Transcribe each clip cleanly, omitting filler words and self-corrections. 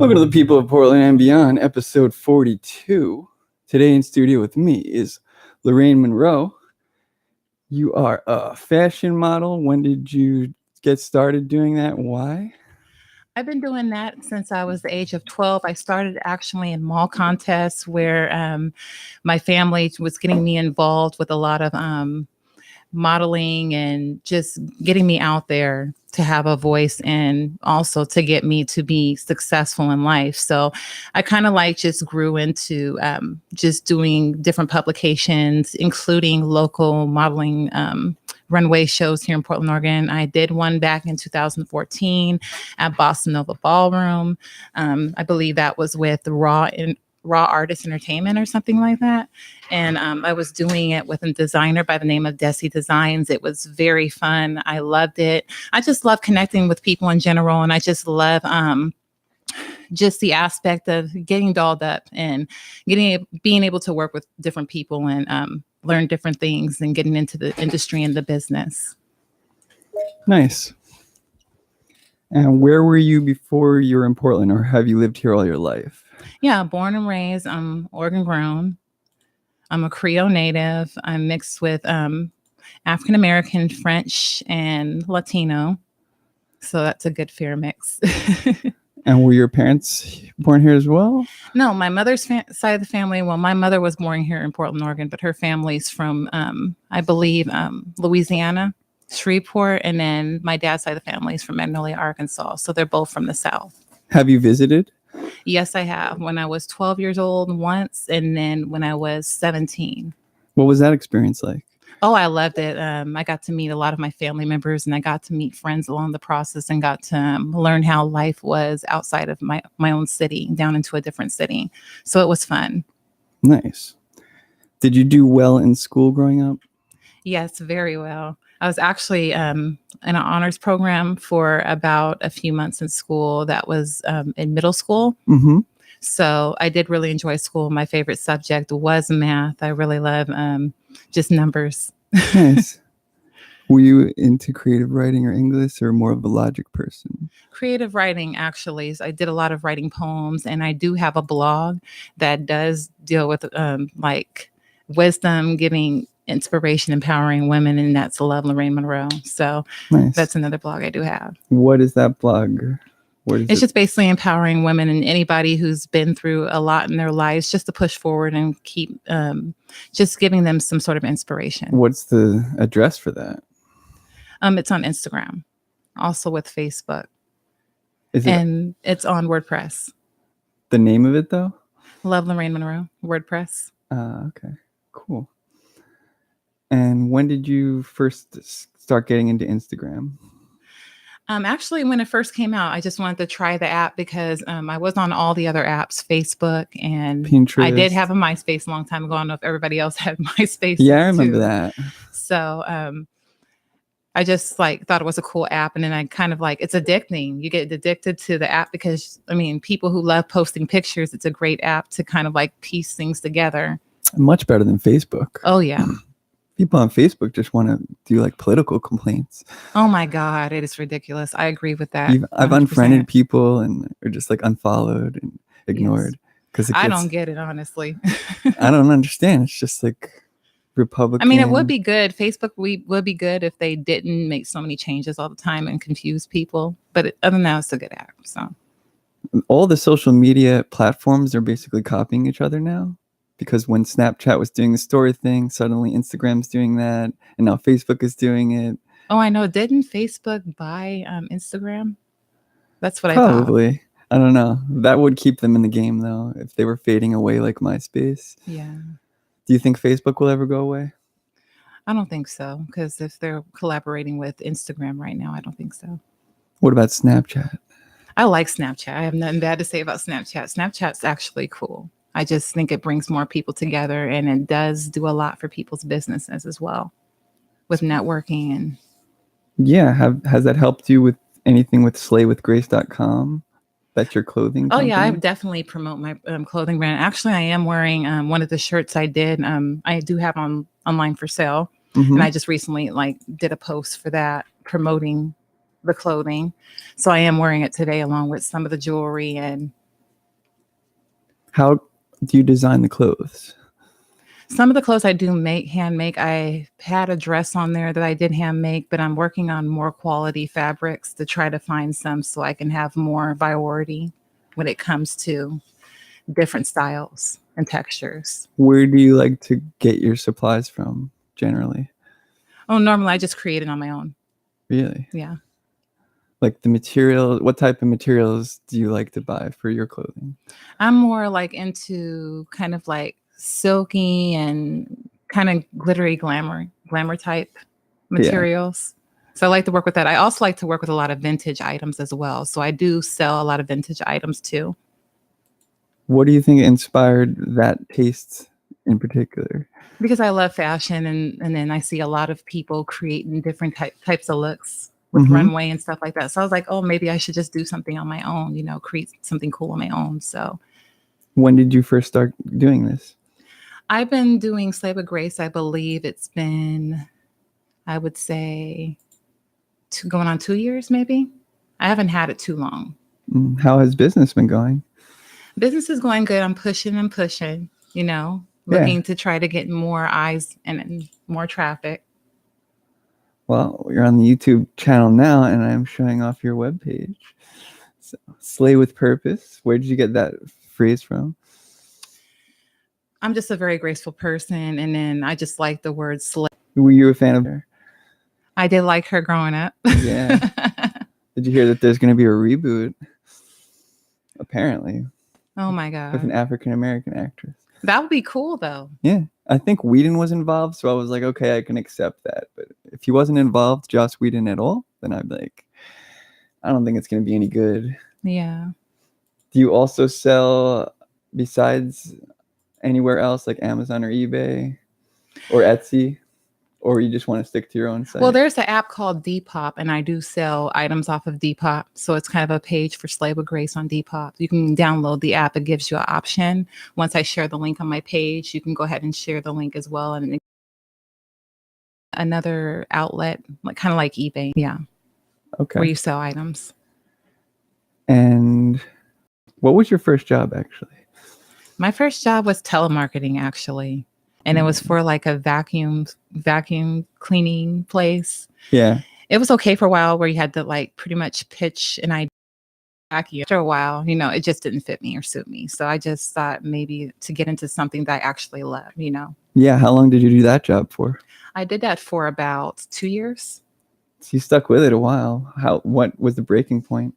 Welcome to the people of Portland and beyond, episode 42. Today in studio with me is Lorraine Monroe. You are a fashion model. When did you get started doing that? Why? I've been doing that since I was the age of 12. I started actually in mall contests where my family was getting me involved with a lot of modeling and just getting me out there to have a voice and also to get me to be successful in life. So I kind of just grew into just doing different publications, including local modeling runway shows here in Portland, Oregon. I did one back in 2014 at Boston Nova Ballroom. I believe that was with Raw Artist Entertainment or something like that. And I was doing it with a designer by the name of Desi Designs. It was very fun. I loved it. I just love connecting with people in general. And I just love just the aspect of getting dolled up and being able to work with different people and learn different things and getting into the industry and the business. Nice. And where were you before you were in Portland, or have you lived here all your life? Yeah, born and raised. I'm Oregon grown. I'm a Creole native. I'm mixed with African American, French, and Latino. So that's a good fair mix. And were your parents born here as well? No, my mother's side of the family. Well, my mother was born here in Portland, Oregon, but her family's from, I believe, Louisiana, Shreveport. And then my dad's side of the family is from Magnolia, Arkansas. So they're both from the South. Have you visited? Yes, I have. When I was 12 years old once, and then when I was 17. What was that experience like? Oh, I loved it. I got to meet a lot of my family members, and I got to meet friends along the process and got to learn how life was outside of my own city, down into a different city. So it was fun. Nice. Did you do well in school growing up? Yes, very well. I was actually in an honors program for about a few months in school. That was in middle school. Mm-hmm. So I did really enjoy school. My favorite subject was math. I really love just numbers. Nice. Were you into creative writing or English, or more of a logic person? Creative writing, actually. I did a lot of writing poems, and I do have a blog that does deal with like wisdom, giving inspiration, empowering women, and that's Love Lorraine Monroe. So Nice. That's another blog I do have. What is that blog? It's just basically empowering women and anybody who's been through a lot in their lives, just to push forward and keep just giving them some sort of inspiration. What's the address for that? It's on Instagram, also with Facebook. And it's on WordPress. The name of it, though? Love Lorraine Monroe, WordPress. Okay, cool. And when did you first start getting into Instagram? Actually, when it first came out, I just wanted to try the app because I was on all the other apps, Facebook and Pinterest. I did have a MySpace a long time ago. I don't know if everybody else had MySpace. Yeah, I remember that. So I just thought it was a cool app. And then I kind of it's addicting. You get addicted to the app because, people who love posting pictures, it's a great app to kind of piece things together. Much better than Facebook. Oh, yeah. People on Facebook just want to do political complaints. Oh my God, it is ridiculous. I agree with that. I've unfriended people and or just unfollowed and ignored because I don't get it, honestly. I don't understand. It's just Republican. It would be good. Facebook would be good if they didn't make so many changes all the time and confuse people. But other than that, it's a good app. So all the social media platforms are basically copying each other now. Because when Snapchat was doing the story thing, suddenly Instagram's doing that, and now Facebook is doing it. Oh, I know. Didn't Facebook buy Instagram? That's what Probably. I thought. I don't know. That would keep them in the game, though, if they were fading away like MySpace. Yeah. Do you think Facebook will ever go away? I don't think so, because if they're collaborating with Instagram right now, I don't think so. What about Snapchat? I like Snapchat. I have nothing bad to say about Snapchat. Snapchat's actually cool. I just think it brings more people together, and it does do a lot for people's businesses as well with networking. And yeah, has that helped you with anything with slaywithgrace.com? That's your clothing company? Oh, yeah, I definitely promote my clothing brand. Actually, I am wearing one of the shirts I did. I do have online for sale. Mm-hmm. And I just recently did a post for that promoting the clothing. So I am wearing it today along with some of the jewelry and How do you design the clothes? Some of the clothes I do hand make. I had a dress on there that I did hand make, but I'm working on more quality fabrics to try to find some so I can have more variety when it comes to different styles and textures. Where do you like to get your supplies from generally? Oh, normally I just create it on my own. Really? Yeah. Like the material, what type of materials do you like to buy for your clothing? I'm more like into kind of like silky and kind of glittery glamour type materials. So I like to work with that. I also like to work with a lot of vintage items as well. So I do sell a lot of vintage items too. What do you think inspired that taste in particular? Because I love fashion, and then I see a lot of people creating different types of looks with runway and stuff like that. So I was like, oh, maybe I should just do something on my own, create something cool on my own. So when did you first start doing this? I've been doing Slave of Grace. I believe it's been, I would say, going on 2 years, maybe. I haven't had it too long. How has business been going? Business is going good. I'm pushing and pushing, looking to try to get more eyes and more traffic. Well, you're on the YouTube channel now, and I'm showing off your webpage. So, Slay with Purpose. Where did you get that phrase from? I'm just a very graceful person, and then I just like the word slay. Were you a fan of her? I did like her growing up. Yeah. Did you hear that there's going to be a reboot? Apparently. Oh my God. With an African American actress. That would be cool, though. Yeah. I think Whedon was involved, so I was like, okay, I can accept that. But if he wasn't involved, Joss Whedon at all, then I'd be like, I don't think it's going to be any good. Yeah. Do you also sell besides anywhere else like Amazon or eBay or Etsy? Or you just want to stick to your own site? Well, there's an app called Depop, and I do sell items off of Depop. So it's kind of a page for Slave of Grace on Depop. You can download the app. It gives you an option. Once I share the link on my page, you can go ahead and share the link as well. And another outlet, kind of like eBay. Yeah. Okay. Where you sell items. And what was your first job, actually? My first job was telemarketing, actually. And it was for like a vacuum cleaning place. Yeah. It was okay for a while where you had to like pretty much pitch an idea. After a while, it just didn't fit me or suit me. So I just thought maybe to get into something that I actually love, Yeah. How long did you do that job for? I did that for about 2 years. So you stuck with it a while. What was the breaking point?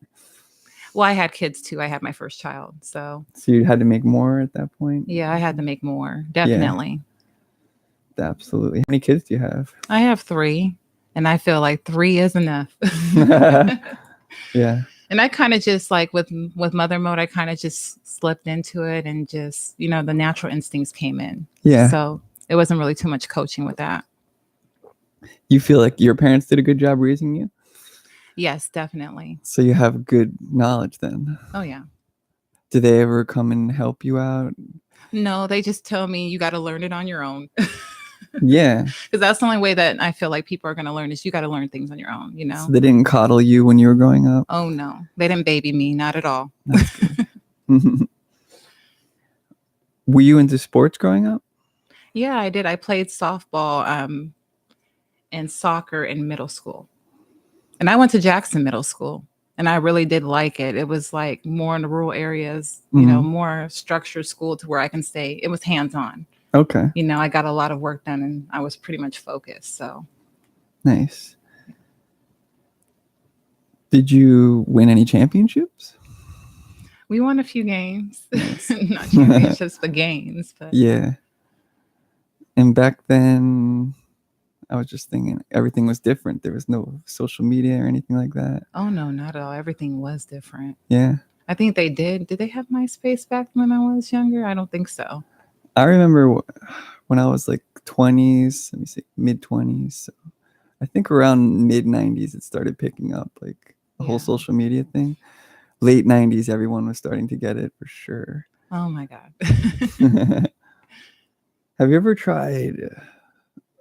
Well, I had kids too. I had my first child. So you had to make more at that point? Yeah, I had to make more. Definitely. Yeah. Absolutely. How many kids do you have? I have 3, and I feel like 3 is enough. Yeah. And I kind of just like with mother mode, I kind of just slipped into it and just, the natural instincts came in. Yeah. So it wasn't really too much coaching with that. You feel like your parents did a good job raising you? Yes, definitely. So you have good knowledge then? Oh, yeah. Did they ever come and help you out? No, they just tell me you got to learn it on your own. Yeah. Because that's the only way that I feel like people are going to learn is you got to learn things on your own, So they didn't coddle you when you were growing up? Oh, no. They didn't baby me. Not at all. That's good. Were you into sports growing up? Yeah, I did. I played softball and soccer in middle school. And I went to Jackson Middle School. And I really did like it. It was like more in the rural areas, more structured school to where I can stay. It was hands-on. Okay. I got a lot of work done and I was pretty much focused. So nice. Did you win any championships? We won a few games. Nice. Not championships, but games. But yeah. And back then, I was just thinking everything was different. There was no social media or anything like that. Oh, no, not at all. Everything was different. Yeah. I think they did. Did they have MySpace back when I was younger? I don't think so. I remember when I was like 20s, let me see, mid-20s. So I think around mid-90s, it started picking up, like the whole social media thing. Late 90s, everyone was starting to get it for sure. Oh, my God. Have you ever tried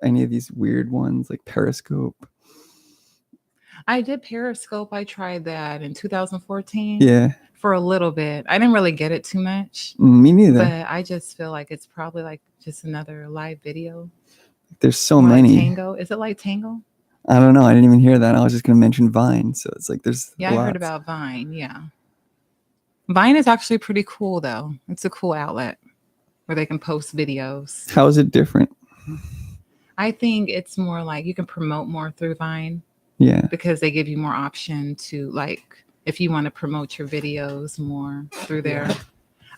any of these weird ones like Periscope? I did Periscope. I tried that in 2014 Yeah, for a little bit. I didn't really get it too much, me neither. but I just feel like it's probably like just another live video. There's so More like many. Tango. Is it like Tango? I don't know. I didn't even hear that. I was just going to mention Vine. So it's like there's Yeah, I heard about Vine. Yeah. Vine is actually pretty cool, though. It's a cool outlet where they can post videos. How is it different? I think it's more like you can promote more through Vine Yeah. because they give you more option to, like, if you want to promote your videos more through there.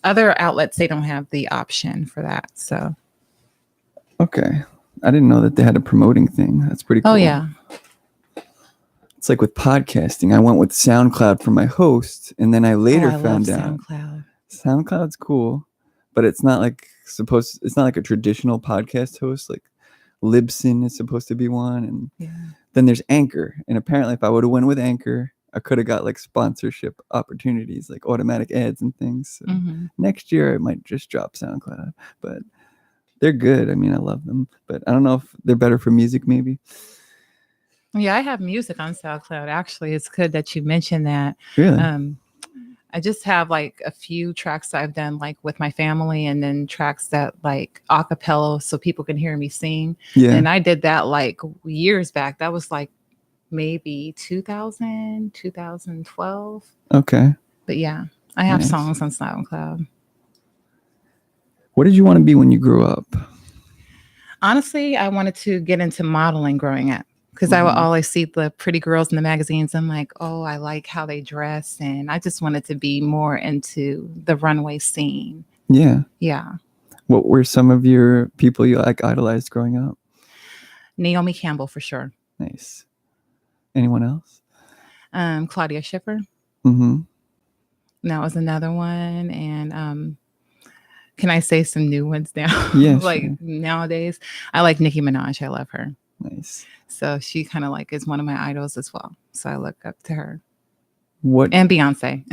Other outlets, they don't have the option for that. So, Okay. I didn't know that they had a promoting thing. That's pretty cool. oh, yeah. It's like with podcasting. I went with SoundCloud for my host, and then I later I found love out SoundCloud. SoundCloud's cool, but it's not like it's not like a traditional podcast host. Like Libsyn is supposed to be one, and then there's Anchor. And apparently, if I would have went with Anchor, I could have got like sponsorship opportunities, like automatic ads and things. So next year, I might just drop SoundCloud, but they're good. I mean, I love them, but I don't know if they're better for music, maybe. Yeah, I have music on SoundCloud. Actually, it's good that you mentioned that. Really? I just have like a few tracks that I've done like with my family, and then tracks that like a cappella so people can hear me sing. Yeah. And I did that like years back. That was like maybe 2000, 2012. Okay. But yeah, I have Nice. songs on SoundCloud. What did you want to be when you grew up? Honestly, I wanted to get into modeling growing up because I would always see the pretty girls in the magazines. I'm like, oh, I like how they dress. And I just wanted to be more into the runway scene. Yeah. Yeah. What were some of your people you like idolized growing up? Naomi Campbell, for sure. Nice. Anyone else? Claudia Schiffer. Mm-hmm. That was another one. And can I say some new ones now? Yeah. Like sure. Nowadays, I like Nicki Minaj. I love her. Nice. So she kind of like is one of my idols as well. So I look up to her. What? And Beyonce.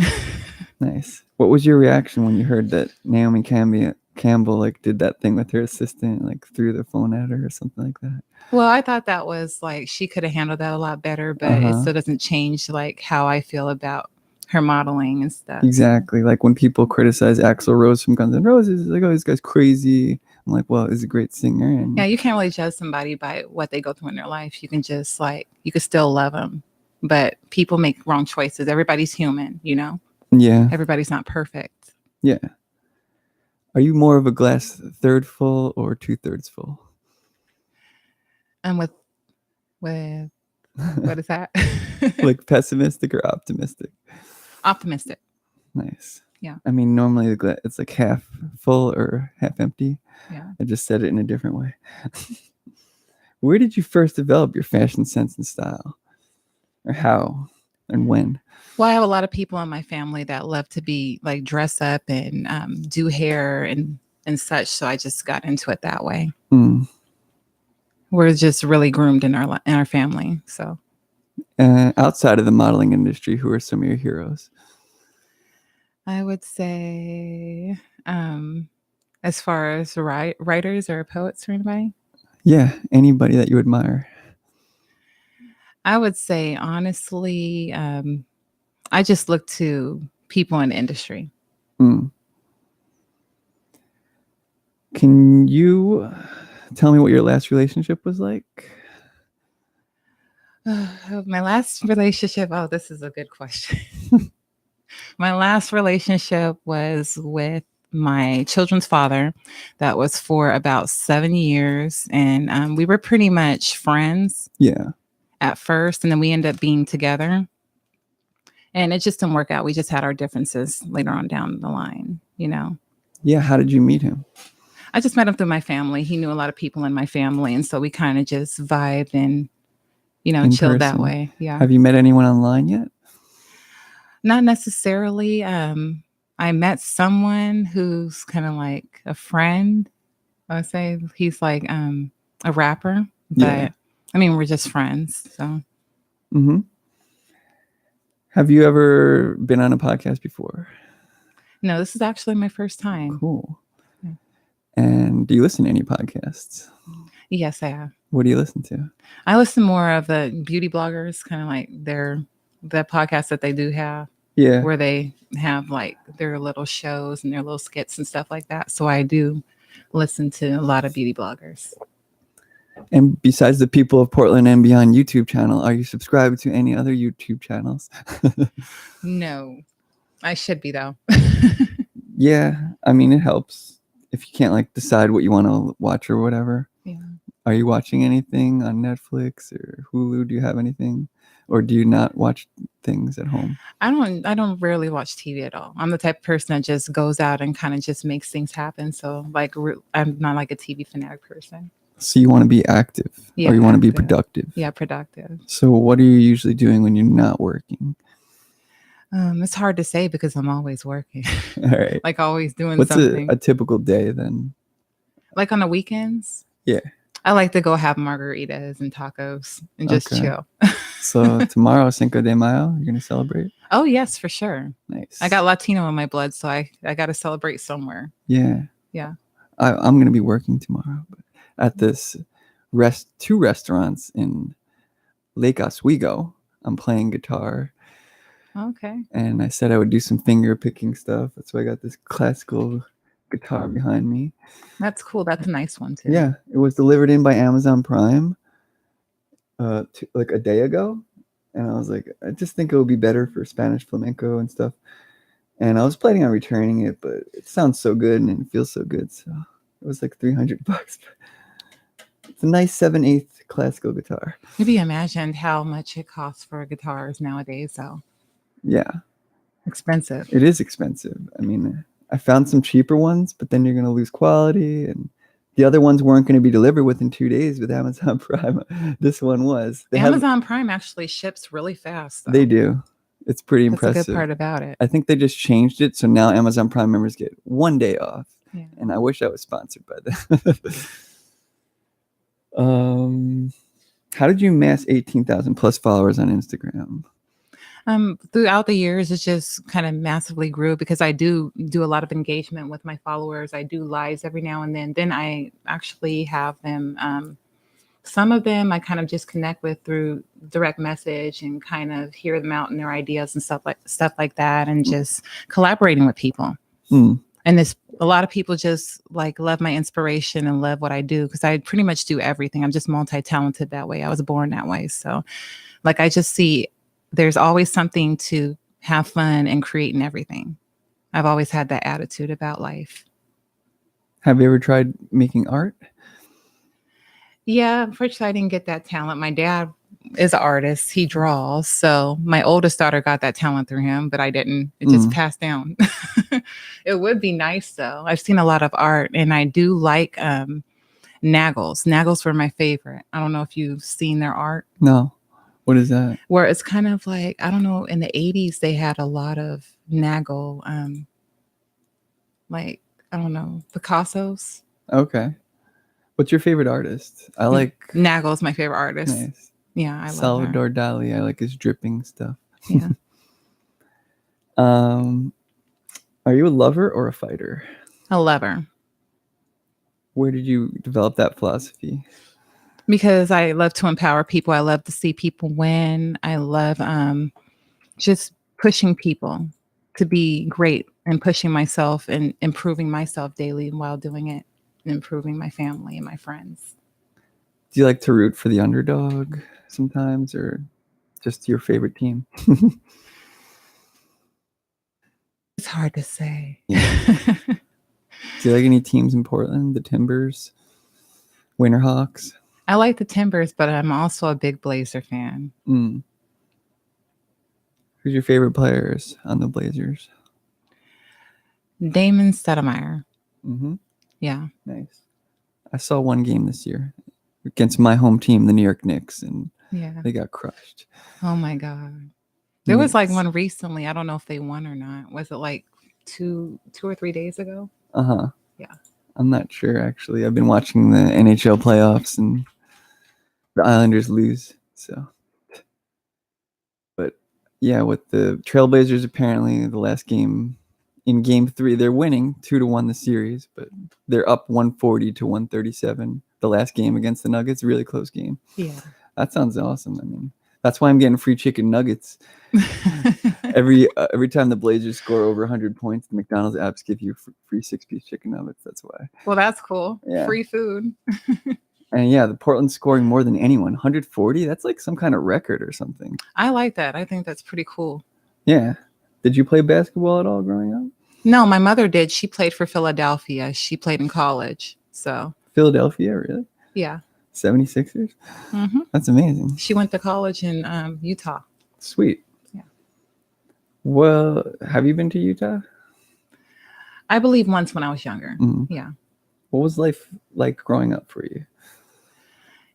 Nice. What was your reaction when you heard that Naomi Campbell like did that thing with her assistant, like threw the phone at her or something like that? Well, I thought that was like she could have handled that a lot better, but it still doesn't change like how I feel about her modeling and stuff. Exactly. Like when people criticize Axl Rose from Guns N' Roses, like, oh, this guy's crazy. I'm like, well, he's a great singer. And yeah, you can't really judge somebody by what they go through in their life. You can just like, you can still love them, but people make wrong choices. Everybody's human, you know? Yeah. Everybody's not perfect. Yeah. Are you more of a glass third full or 2/3 full? And with what is that? Like pessimistic or optimistic? Optimistic. Nice. Yeah. I mean, normally it's like half full or half empty. Yeah. I just said it in a different way. Where did you first develop your fashion sense and style? Or how and when? Well, I have a lot of people in my family that love to be like dress up and do hair and such. So I just got into it that way. We're just really groomed in our family. So outside of the modeling industry, who are some of your heroes? I would say, as far as writers or poets or anybody? Yeah, anybody that you admire. I would say, honestly, I just look to people in the industry. Can you tell me what your last relationship was like? My last relationship, oh, this is a good question. My last relationship was with my children's father. That was for about 7 years. And we were pretty much friends. Yeah. At first. And then we ended up being together. And it just didn't work out. We just had our differences later on down the line, you know? Yeah. How did you meet him? I just met him through my family. He knew a lot of people in my family. And so we kind of just vibed and, you know, chilled that way. Yeah. Have you met anyone online yet? Not necessarily. I met someone who's kind of like a friend. I would say he's like a rapper, but I mean, we're just friends. So. Have you ever been on a podcast before? No, this is actually my first time. Cool. Yeah. And do you listen to any podcasts? Yes, I have. What do you listen to? I listen more of the beauty bloggers, kind of like the podcast that they do have, Yeah. where they have like their little shows and their little skits and stuff like that. So I do listen to a lot of beauty bloggers. And besides the People of Portland and Beyond YouTube channel, are you subscribed to any other YouTube channels? No, I should be though. Yeah, I mean, it helps if you can't like decide what you want to watch or whatever. Yeah. Are you watching anything on Netflix or Hulu? Do you have anything, or do you not watch things at home? I don't rarely watch TV at all. I'm the type of person that just goes out and kind of just makes things happen. So like I'm not like a TV fanatic person. So you want to be active, Yeah, or you want to be active. productive? Yeah, productive. So what are you usually doing when you're not working? It's hard to say because I'm always working. All right. Like always doing What's something. a typical day then? Like on the weekends? Yeah. I like to go have margaritas and tacos and just Okay. chill. So tomorrow, Cinco de Mayo, you're gonna celebrate? Oh yes, for sure. Nice. I got Latino in my blood, so I got to celebrate somewhere. Yeah. Yeah. I'm gonna be working tomorrow, but at this two restaurants in Lake Oswego. I'm playing guitar. Okay. And I said I would do some finger picking stuff. That's why I got this classical guitar behind me. That's cool. That's a nice one too. Yeah, it was delivered in by Amazon Prime like a day ago. And I was like, I just think it would be better for Spanish flamenco and stuff. And I was planning on returning it, but it sounds so good and it feels so good. So it was like $300. It's a nice 7/8 classical guitar. Maybe imagine how much it costs for guitars nowadays, though. Yeah. Expensive. It is expensive. I mean, I found some cheaper ones, but then you're going to lose quality. And the other ones weren't going to be delivered within 2 days with Amazon Prime. This one was. Amazon Prime actually ships really fast, though. They do. It's pretty impressive. That's a good part about it. I think they just changed it. So now Amazon Prime members get 1 day off. Yeah. And I wish I was sponsored by them. How did you amass 18,000 plus followers on Instagram? Throughout the years, it just kind of massively grew because I do a lot of engagement with my followers. I do lives every now and then. Then I actually have them. Some of them I kind of just connect with through direct message and kind of hear them out and their ideas and stuff like that, and just collaborating with people. And a lot of people just like love my inspiration and love what I do because I pretty much do everything. I'm just multi-talented that way. I was born that way. So like I just see there's always something to have fun and create in everything. I've always had that attitude about life. Have you ever tried making art? Yeah, unfortunately, I didn't get that talent. My dad is an artist. He draws. So my oldest daughter got that talent through him, but I didn't. It just passed down. It would be nice, though. I've seen a lot of art, and I do like Naggles. Naggles were my favorite. I don't know if you've seen their art. No. What is that? Where it's kind of like, I don't know, in the 80s, they had a lot of Naggle, like, I don't know, Picasso's. Okay. What's your favorite artist? I like... Naggle's my favorite artist. Nice. Yeah, I love Salvador Dali. I like his dripping stuff. Yeah. Are you a lover or a fighter? A lover. Where did you develop that philosophy? Because I love to empower people. I love to see people win. I love just pushing people to be great and pushing myself and improving myself daily while doing it, and improving my family and my friends. Do you like to root for the underdog sometimes, or just your favorite team? It's hard to say. Yeah. Do you like any teams in Portland? The Timbers, Winterhawks? I like the Timbers, but I'm also a big Blazer fan. Who's your favorite players on the Blazers? Damon Stoudemire. Mm-hmm. Yeah. Nice. I saw one game this year against my home team, the New York Knicks, and they got crushed. Oh my God. There was like one recently. I don't know if they won or not. Was it like two or 3 days ago? Uh-huh. Yeah. I'm not sure, actually. I've been watching the NHL playoffs, and the Islanders lose. So, but yeah, with the Trailblazers, apparently the last game, in game 3, they're winning 2-1 the series, but they're up 140 to 137 the last game against the Nuggets, really close game. Yeah. That sounds awesome. I mean, that's why I'm getting free chicken nuggets. Every time the Blazers score over 100 points, the McDonald's apps give you free 6-piece chicken nuggets. That's why. Well, that's cool. Yeah. Free food. And yeah, the Portland's scoring more than anyone. 140? That's like some kind of record or something. I like that. I think that's pretty cool. Yeah. Did you play basketball at all growing up? No, my mother did. She played for Philadelphia. She played in college. So Philadelphia, really? yeah. 76ers? Mm-hmm. That's amazing. She went to college in Utah. Sweet. Yeah. Well, have you been to Utah? I believe once when I was younger. Mm-hmm. Yeah. What was life like growing up for you?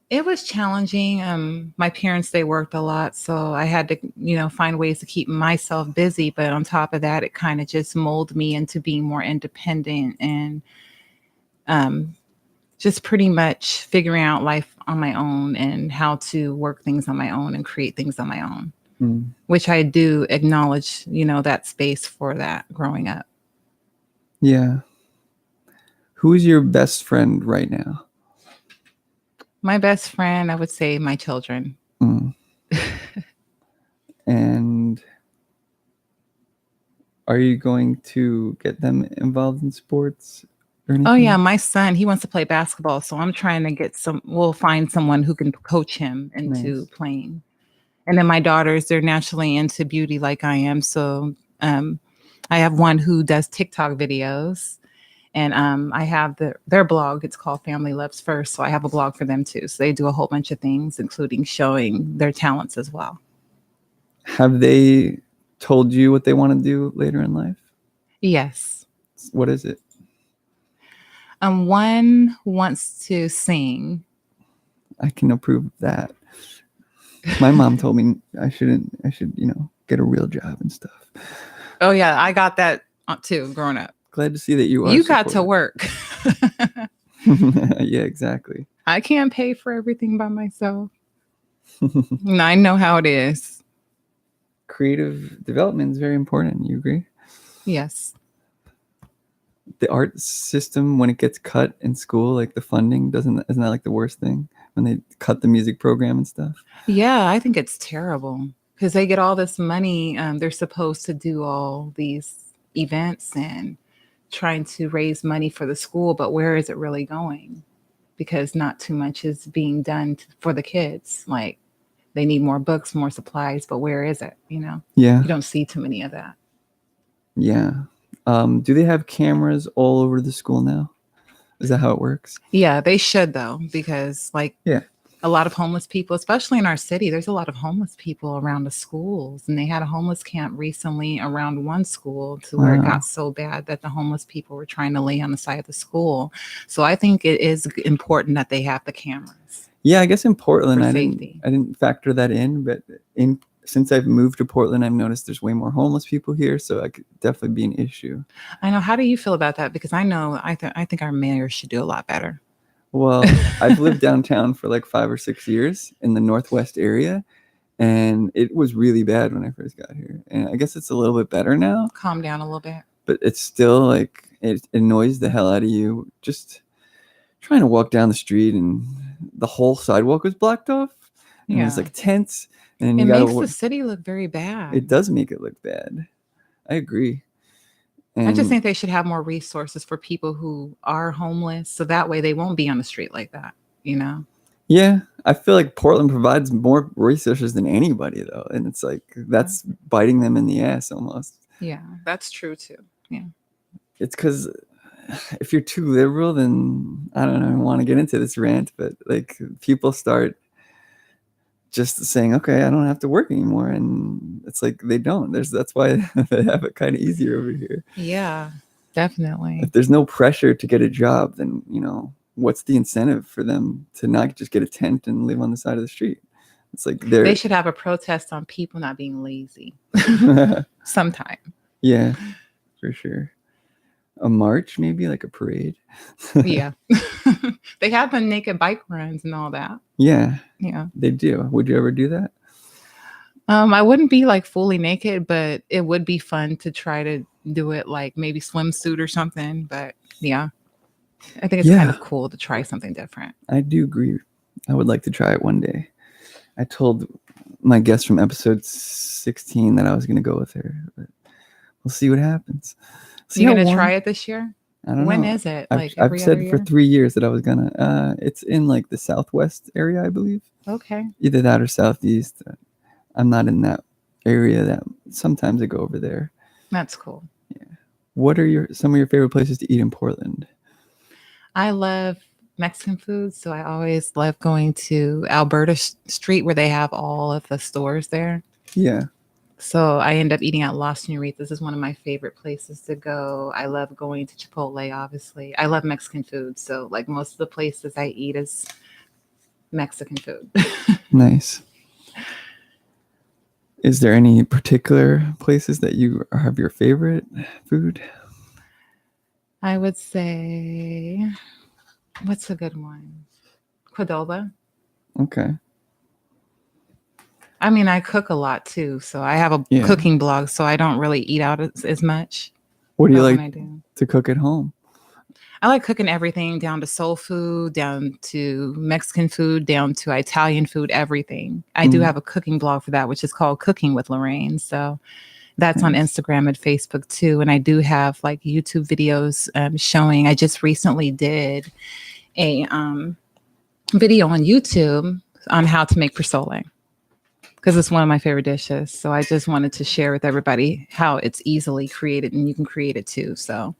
It was challenging. My parents, they worked a lot, so I had to, find ways to keep myself busy. But on top of that, it kind of just molded me into being more independent and just pretty much figuring out life on my own and how to work things on my own and create things on my own, which I do acknowledge, that space for that growing up. Yeah. Who is your best friend right now? My best friend, I would say my children. And are you going to get them involved in sports or anything? Oh yeah, my son, he wants to play basketball, so I'm trying to we'll find someone who can coach him into playing. And then my daughters, they're naturally into beauty like I am, so I have one who does TikTok videos. And I have their blog. It's called Family Loves First. So I have a blog for them too. So they do a whole bunch of things, including showing their talents as well. Have they told you what they want to do later in life? Yes. What is it? One wants to sing. I can approve of that. My mom told me I should, get a real job and stuff. Oh yeah, I got that too growing up. Glad to see that you got to work. Yeah, exactly. I can't pay for everything by myself. No, I know how it is. Creative development is very important. You agree? Yes. The art system, when it gets cut in school, like the funding, isn't that like the worst thing when they cut the music program and stuff? Yeah, I think it's terrible because they get all this money. They're supposed to do all these events and trying to raise money for the school, but where is it really going? Because not too much is being done for the kids. Like they need more books, more supplies, but where is it? Yeah, you don't see too many of that. Yeah. Do they have cameras all over the school now? Is that how it works? Yeah, they should though, because a lot of homeless people, especially in our city, there's a lot of homeless people around the schools. And they had a homeless camp recently around one school to where it got so bad that the homeless people were trying to lay on the side of the school. So I think it is important that they have the cameras. Yeah, I guess in Portland, I safety. didn't factor that in, but since I've moved to Portland, I've noticed there's way more homeless people here, so it could definitely be an issue. I know. How do you feel about that? Because I think our mayor should do a lot better. Well, I've lived downtown for like 5 or 6 years in the Northwest area, and it was really bad when I first got here. And I guess it's a little bit better now. Calm down a little bit. But it's still like, it annoys the hell out of you. Just trying to walk down the street and the whole sidewalk was blocked off. And it's like tents. And it makes the city look very bad. It does make it look bad. I agree. I just think they should have more resources for people who are homeless. So that way they won't be on the street like that, Yeah. I feel like Portland provides more resources than anybody, though. And it's like, that's biting them in the ass almost. Yeah, that's true, too. Yeah. It's because if you're too liberal, then I don't know, I want to get into this rant, but like people start just saying, okay, I don't have to work anymore. And it's like, they don't. That's why they have it kind of easier over here. Yeah, definitely. If there's no pressure to get a job, then, what's the incentive for them to not just get a tent and live on the side of the street? It's like they should have a protest on people not being lazy sometime. Yeah, for sure. A march, maybe like a parade. Yeah. They have the naked bike runs and all that. Yeah. Yeah. They do. Would you ever do that? I wouldn't be like fully naked, but it would be fun to try to do it like maybe swimsuit or something. But yeah. I think it's kind of cool to try something different. I do agree. I would like to try it one day. I told my guest from episode 16 that I was going to go with her, but we'll see what happens. See, you're going to try it this year? I don't know. When is it? Like I've said for 3 years that I was going to. It's in like the southwest area, I believe. Okay. Either that or southeast. I'm not in that area. That sometimes I go over there. That's cool. Yeah. What are some of your favorite places to eat in Portland? I love Mexican food, so I always love going to Alberta Street where they have all of the stores there. Yeah. So I end up eating at Las Señoritas. This is one of my favorite places to go. I love going to Chipotle, obviously. I love Mexican food, so like most of the places I eat is Mexican food. Nice. Is there any particular places that you have your favorite food? I would say, what's a good one? Qdoba. Okay. I mean, I cook a lot too, so I have a cooking blog, so I don't really eat out as much. What do you like to cook at home? I like cooking everything down to soul food, down to Mexican food, down to Italian food, everything. I do have a cooking blog for that, which is called Cooking with Lorraine. So that's on Instagram and Facebook too. And I do have like YouTube videos showing. I just recently did a video on YouTube on how to make pozole, because it's one of my favorite dishes. So I just wanted to share with everybody how it's easily created, and you can create it too. So.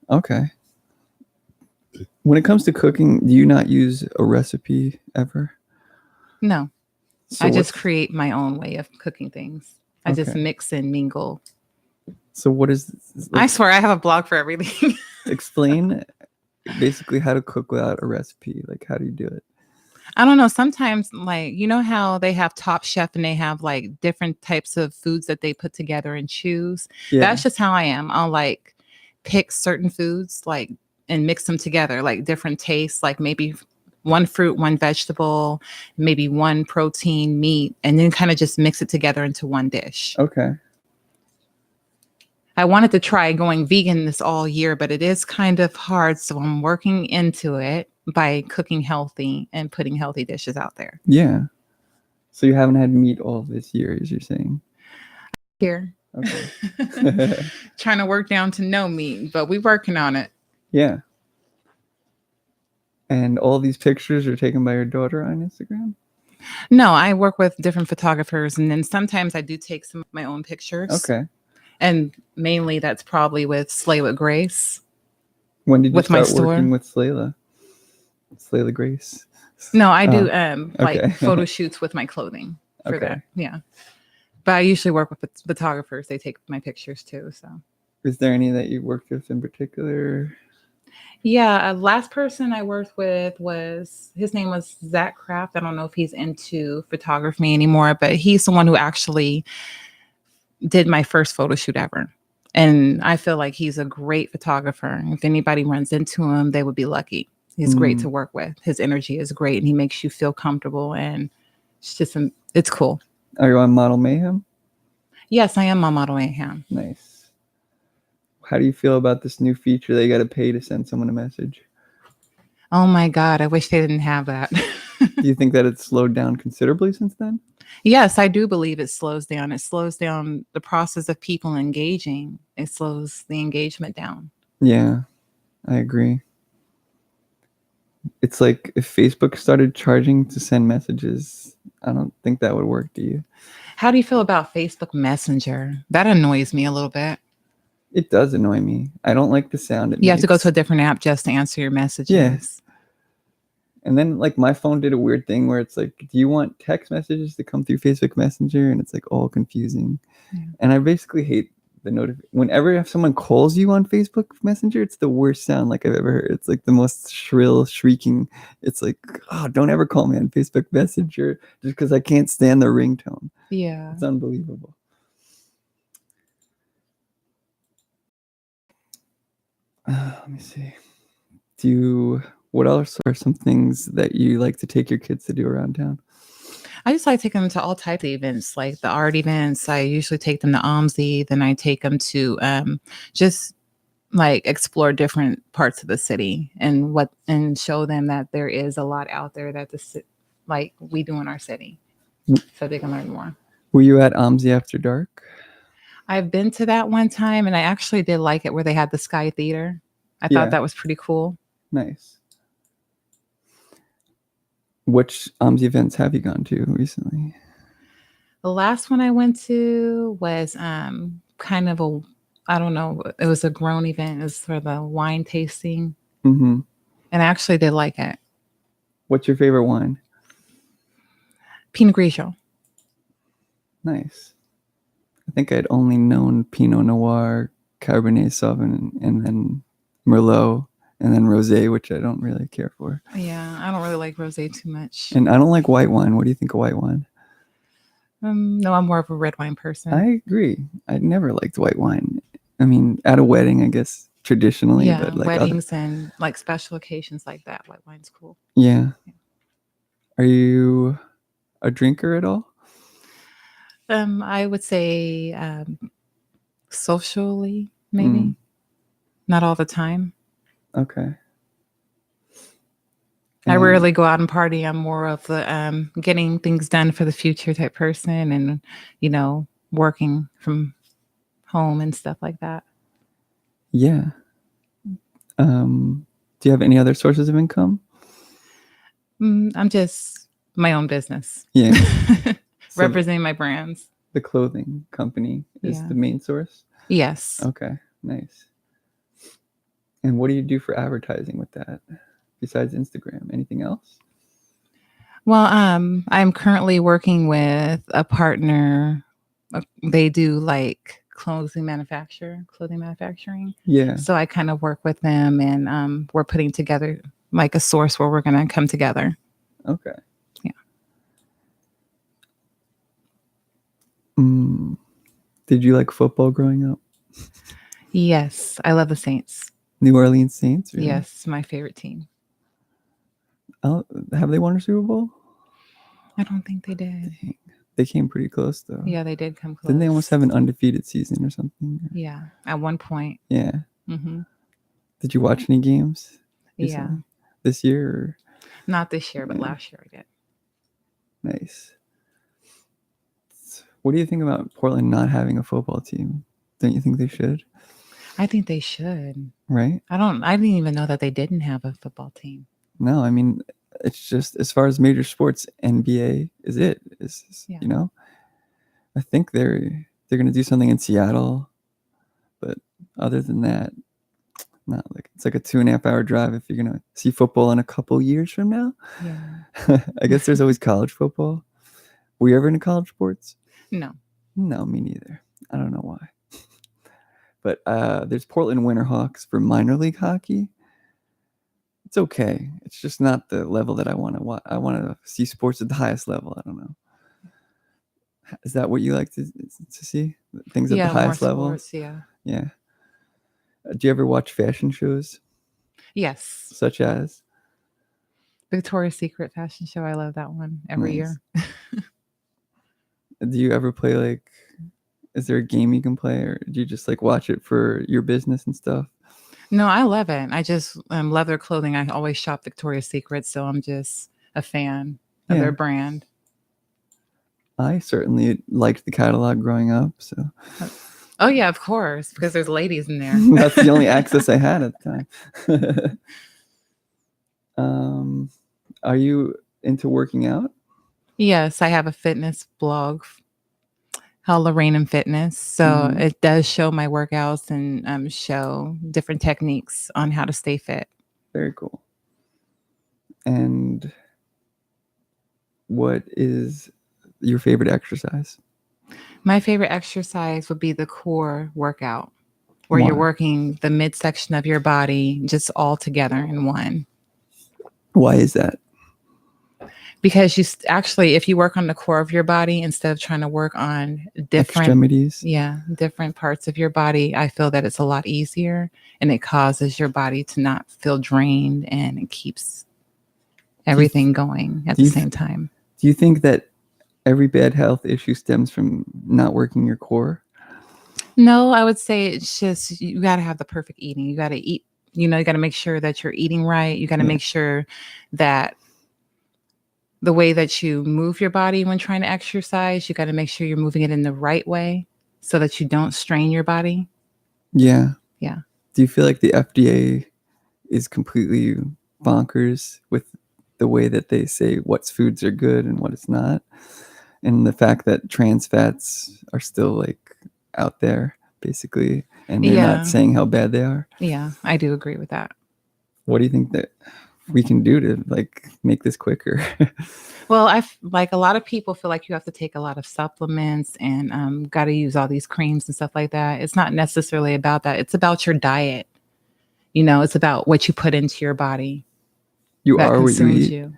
Okay. When it comes to cooking, do you not use a recipe ever? No. So I just create my own way of cooking things. I just mix and mingle. So what is this? I swear I have a blog for everything. Explain basically how to cook without a recipe. Like, how do you do it? I don't know. Sometimes, like, you know how they have Top Chef and they have like different types of foods that they put together and choose? Yeah. That's just how I am. I'll like pick certain foods like and mix them together, like different tastes, like maybe one fruit, one vegetable, maybe one protein, meat, and then kind of just mix it together into one dish. Okay. I wanted to try going vegan this all year, but it is kind of hard. So I'm working into it by cooking healthy and putting healthy dishes out there. Yeah. So you haven't had meat all this year, as you're saying? Here. Okay. Trying to work down to no meat, but we're working on it. Yeah. And all these pictures are taken by your daughter on Instagram? No, I work with different photographers, and then sometimes I do take some of my own pictures. Okay. And mainly that's probably with Slay with Grace. When did you start working with Slayla Grace? No, I do like photo shoots with my clothing for that. Yeah. But I usually work with photographers. They take my pictures too. So is there any that you worked with in particular? Yeah, last person I worked with his name was Zach Kraft. I don't know if he's into photography anymore, but he's the one who actually did my first photo shoot ever. And I feel like he's a great photographer. If anybody runs into him, they would be lucky. He's great to work with. His energy is great, and he makes you feel comfortable, and it's just, it's cool. Are you on Model Mayhem? Yes, I am on Model Mayhem. Nice. How do you feel about this new feature? They got to pay to send someone a message. Oh my God, I wish they didn't have that. Do you think that it's slowed down considerably since then? Yes, I do believe it slows down. It slows down the process of people engaging. It slows the engagement down. Yeah, I agree. It's like if Facebook started charging to send messages, I don't think that would work, do you? How do you feel about Facebook Messenger? That annoys me a little bit. It does annoy me. I don't like the sound. You have to go to a different app just to answer your messages. Yes. And then like my phone did a weird thing where it's like, do you want text messages to come through Facebook Messenger? And it's like all confusing. Yeah. And I basically hate the notification. Whenever someone calls you on Facebook Messenger, it's the worst sound like I've ever heard. It's like the most shrill, shrieking. It's like, oh, don't ever call me on Facebook Messenger just because I can't stand the ringtone. Yeah. It's unbelievable. Let me see. What else are some things that you like to take your kids to do around town? I just like taking them to all types of events, like the art events. I usually take them to OMSI. Then I take them to just like explore different parts of the city and show them that there is a lot out there that like we do in our city, so they can learn more. Were you at OMSI After Dark? I've been to that one time, and I actually did like it where they had the Sky Theater. I Yeah. thought that was pretty cool. Nice. Which OMSI events have you gone to recently? The last one I went to was kind of a, I don't know, it was a grown event. It was for the wine tasting, Mm-hmm. and I actually did like it. What's your favorite wine? Pinot Grigio. Nice. I think I'd only known Pinot Noir, Cabernet Sauvignon, and then Merlot, and then Rosé, which I don't really care for. Yeah, I don't really like rosé too much. And I don't like white wine. What do you think of white wine? No, I'm more of a red wine person. I agree. I never liked white wine. I mean, at a wedding, I guess traditionally, Yeah, but like weddings and like special occasions like that, white wine's cool. Yeah. Are you a drinker at all? I would say socially, maybe. Not all the time. Okay. I rarely go out and party. I'm more of the getting things done for the future type person, and working from home and stuff like that. Yeah. Do you have any other sources of income? I'm just my own business. Yeah. Representing my brands. The clothing company is the main source? Yes. Okay, nice. And what do you do for advertising with that besides Instagram? Anything else? Well, I'm currently working with a partner. They do like clothing manufacturing. Yeah. So I kind of work with them, and we're putting together like a source where we're going to come together. Okay. Yeah. Did you like football growing up? Yes, I love the Saints. New Orleans Saints? Really? Yes, my favorite team. Have they won a Super Bowl? I don't think they did. Dang. They came pretty close, though. Yeah, they did come close. Didn't they almost have an undefeated season or something? Yeah, at one point. Yeah. Mm-hmm. Did you watch any games? Yeah. This year? Or? Not this year, but last year I did. Nice. What do you think about Portland not having a football team? Don't you think they should? I think they should. Right? I didn't even know that they didn't have a football team. No, I mean, it's just as far as major sports, NBA is it. I think they're going to do something in Seattle, but other than that, not like it's like a 2.5 hour drive if you're going to see football in a couple years from now. Yeah. I guess there's always college football. Were you ever into college sports? No. No, me neither. I don't know why. But there's Portland Winterhawks for minor league hockey. It's okay. It's just not the level that I want to watch. I want to see sports at the highest level. I don't know. Is that what you like to see? Things at the highest level? Sports, yeah. Yeah. Do you ever watch fashion shows? Yes. Such as? Victoria's Secret fashion show. I love that one every year. Do you ever play is there a game you can play, or do you just watch it for your business and stuff? No, I love it. I just love their clothing. I always shop Victoria's Secret, so I'm just a fan of their brand. I certainly liked the catalog growing up. So. Oh yeah, of course, because there's ladies in there. That's the only access I had at the time. Are you into working out? Yes, I have a fitness blog called Lorraine and Fitness. So it does show my workouts and show different techniques on how to stay fit. Very cool. And what is your favorite exercise? My favorite exercise would be the core workout, where you're working the midsection of your body just all together in one. Why is that? Because if you work on the core of your body instead of trying to work on different extremities, different parts of your body, I feel that it's a lot easier, and it causes your body to not feel drained, and it keeps everything going at the same time. Do you think that every bad health issue stems from not working your core? No, I would say it's just you got to have the perfect eating. You got to eat, you got to make sure that you're eating right. You got to Yeah. make sure that the way that you move your body when trying to exercise, you got to make sure you're moving it in the right way so that you don't strain your body. Yeah. Yeah. Do you feel like the FDA is completely bonkers with the way that they say what foods are good and what it's not? And the fact that trans fats are still like out there basically, and they're not Yeah. saying how bad they are. Yeah, I do agree with that. What do you think that we can do to like make this quicker? Well, like a lot of people feel like you have to take a lot of supplements and got to use all these creams and stuff like that. It's not necessarily about that. It's about your diet. It's about what you put into your body You that are what you consumes eat. you.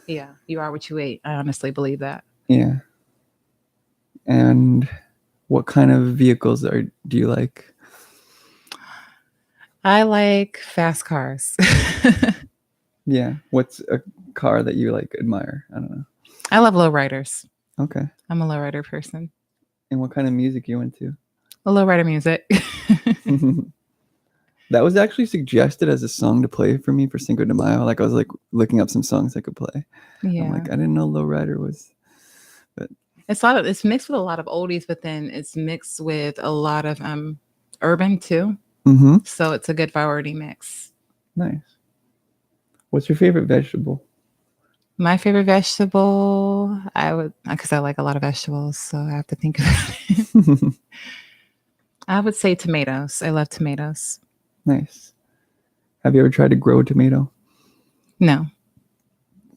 Yeah, you are what you eat. I honestly believe that. Yeah. And what kind of vehicles do you like? I like fast cars. Yeah. What's a car that you like admire? I don't know. I love lowriders. Okay. I'm a lowrider person. And what kind of music you into? Lowrider music. That was actually suggested as a song to play for me for Cinco de Mayo. Like I was like looking up some songs I could play. Yeah. I'm like, I didn't know Lowrider was. But it's mixed with a lot of oldies, but then it's mixed with a lot of urban too. mm-hmm. So it's a good variety mix. Nice. What's your favorite vegetable? My favorite vegetable, because I like a lot of vegetables, so I have to think about it. I would say tomatoes. I love tomatoes. Nice. Have you ever tried to grow a tomato? No.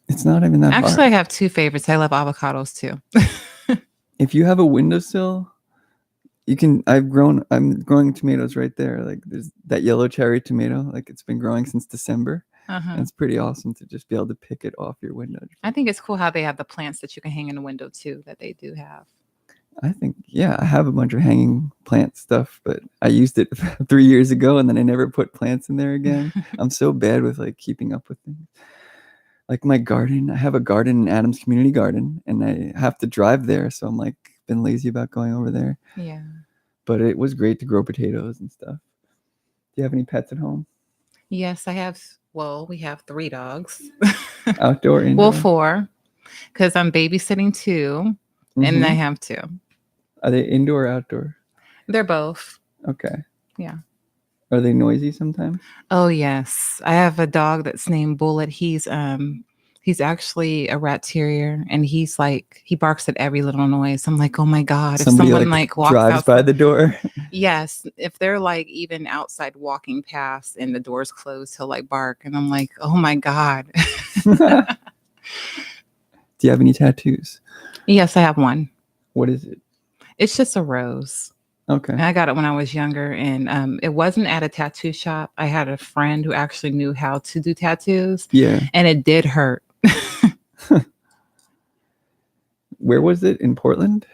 It's not even that hard. Actually, I have two favorites. I love avocados too. If you have a windowsill, you can. I'm growing tomatoes right there. Like there's that yellow cherry tomato. Like it's been growing since December. And it's pretty awesome to just be able to pick it off your window. I think it's cool how they have the plants that you can hang in the window too, that they do have. I think, yeah, I have a bunch of hanging plant stuff, but I used it 3 years ago and then I never put plants in there again. I'm so bad with like keeping up with things. Like my garden, I have a garden in Adams Community Garden and I have to drive there. So I'm like been lazy about going over there. Yeah. But it was great to grow potatoes and stuff. Do you have any pets at home? Yes, I have. Well, we have 3 dogs. Outdoor, indoor? Well, 4, because I'm babysitting 2, and I have 2. Are they indoor or outdoor? They're both. Okay. Yeah. Are they noisy sometimes? Oh yes, I have a dog that's named Bullet. He's actually a rat terrier, and he barks at every little noise. I'm like, oh my god, if someone like walks drives outside, by the door. yes, if they're like even outside walking past and the door's closed, he'll like bark, and I'm like, oh my god. Do you have any tattoos? Yes, I have one. What is it? It's just a rose. Okay. And I got it when I was younger, and it wasn't at a tattoo shop. I had a friend who actually knew how to do tattoos. Yeah. And it did hurt. Where was it? In Portland?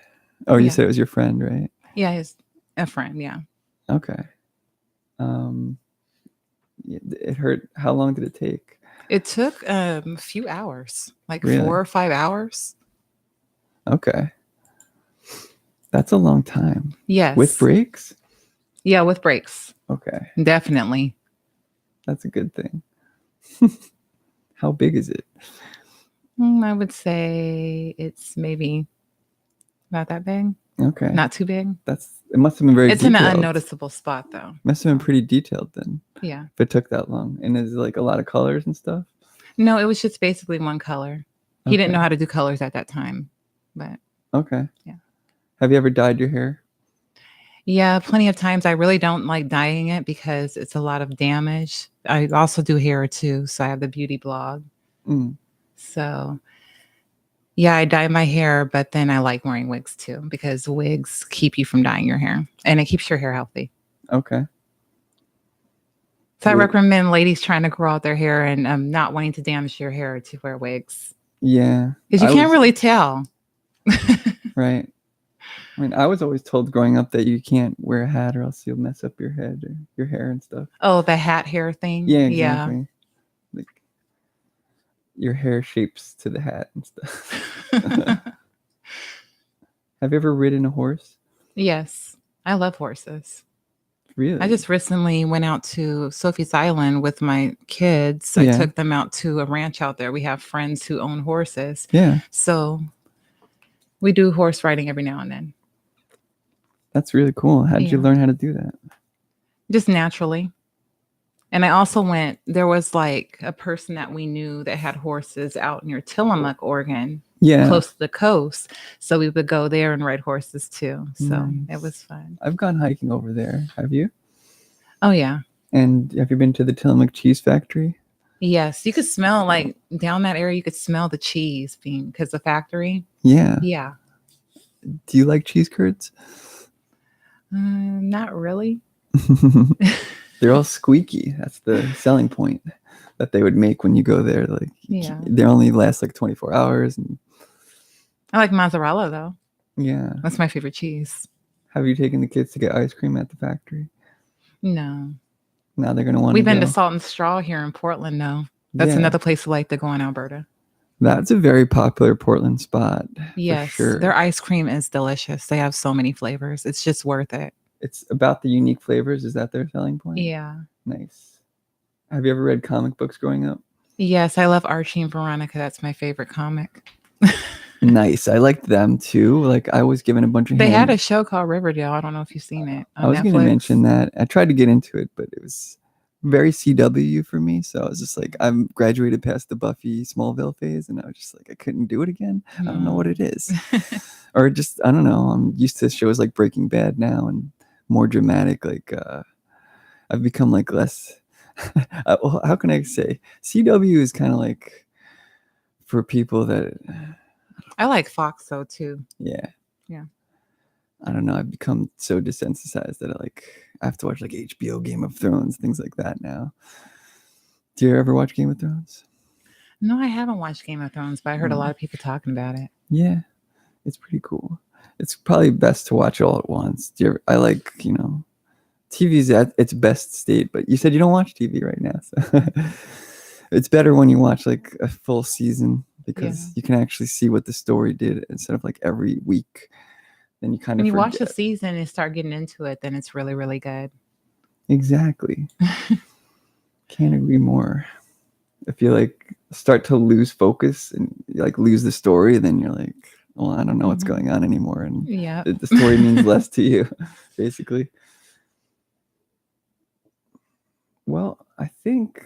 Oh, you said it was your friend, right? Yeah, he's a friend. Yeah. Okay. It hurt. How long did it take? It took a few hours, like Really? 4 or 5 hours. Okay. That's a long time. Yes. With breaks? Yeah, with breaks. Okay. Definitely. That's a good thing. How big is it? I would say it's maybe not that big. Okay. Not too big. It must have been very It's detailed. in an unnoticeable spot though. Must have been pretty detailed then. Yeah. If it took that long. And is it like a lot of colors and stuff? No, it was just basically one color. He didn't know how to do colors at that time. But okay. Yeah. Have you ever dyed your hair? Yeah, plenty of times. I really don't like dyeing it because it's a lot of damage. I also do hair too, so I have the beauty blog. So yeah, I dye my hair, but then I like wearing wigs too because wigs keep you from dyeing your hair and it keeps your hair healthy. Okay. So I recommend ladies trying to grow out their hair and not wanting to damage your hair to wear wigs. Yeah. Because you can't really tell. Right. I mean, I was always told growing up that you can't wear a hat or else you'll mess up your head or your hair and stuff. Oh, the hat hair thing? Yeah, exactly. Yeah. Like your hair shapes to the hat and stuff. Have you ever ridden a horse? Yes. I love horses. Really? I just recently went out to Sophie's Island with my kids. I Yeah. took them out to a ranch out there. We have friends who own horses. Yeah. So we do horse riding every now and then. That's really cool. How did you Yeah. learn how to do that? Just naturally. And I also went, there was like a person that we knew that had horses out near Tillamook, Oregon, Yeah. close to the coast. So we would go there and ride horses too. So Nice. it was fun. I've gone hiking over there. Have you? Oh, yeah. And have you been to the Tillamook Cheese Factory? Yes. You could smell like down that area, you could smell the cheese being because the factory. Yeah. Yeah. Do you like cheese curds? Not really. They're all squeaky. That's the selling point that they would make when you go there. Like, Yeah. they only last like 24 hours. And I like mozzarella though. yeah. That's my favorite cheese. Have you taken the kids to get ice cream at the factory? No. Now they're going to want to We've been go. to Salt and Straw here in Portland, though. That's Yeah. another place I like to go in Alberta. That's a very popular Portland spot. Yes. For sure. Their ice cream is delicious. They have so many flavors. It's just worth it. It's about the unique flavors. Is that their selling point? Yeah. Nice. Have you ever read comic books growing up? Yes, I love Archie and Veronica. That's my favorite comic. Nice. I liked them too. Like, I was given a bunch of They had a show called Riverdale. I don't know if you've seen it on I was going to Netflix. mention that. I tried to get into it, but it was very CW for me. So I was just like, I'm graduated past the Buffy Smallville phase, and I was just like, I couldn't do it again. I don't know what it is. Or just, I don't know. I'm used to shows like Breaking Bad now and more dramatic. Like, I've become like less. Well, how can I say? CW is kind of like for people that. I like Fox though too. Yeah. Yeah. I don't know. I've become so desensitized that I have to watch like HBO, Game of Thrones, things like that now. Do you ever watch Game of Thrones? No, I haven't watched Game of Thrones, but I heard a lot of people talking about it. Yeah, it's pretty cool. It's probably best to watch it all at once. I like, TV's at its best state, but you said you don't watch TV right now. So it's better when you watch like a full season because you can actually see what the story did instead of like every week. Then you kind of when you watch the season and start getting into it, then it's really, really good. Exactly. Can't agree more. If you like start to lose focus and like lose the story, then you're like, well, I don't know what's going on anymore. And the story means less to you, basically. Well, I think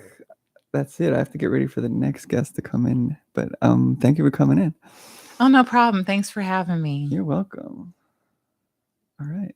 that's it. I have to get ready for the next guest to come in. But thank you for coming in. Oh, no problem. Thanks for having me. You're welcome. All right.